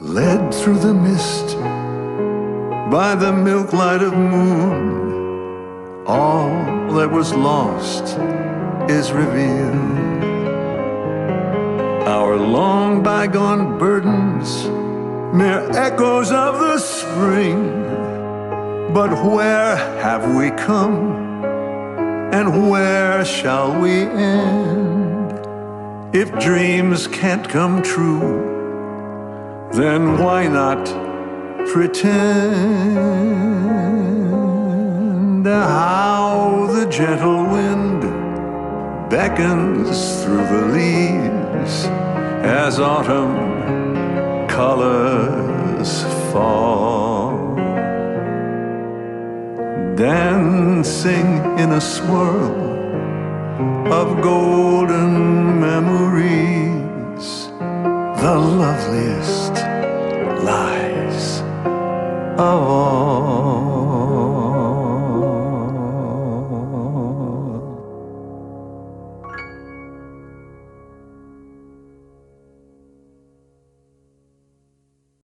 led through the mist by the milk light of moon. All that was lost is revealed. Our long bygone burdens, mere echoes of the spring. But where have we come, and where shall we end? If dreams can't come true, then why not pretend? How the gentle wind beckons through the leaves as autumn colors fall, dancing in a swirl of golden memories. The loveliest lies of all.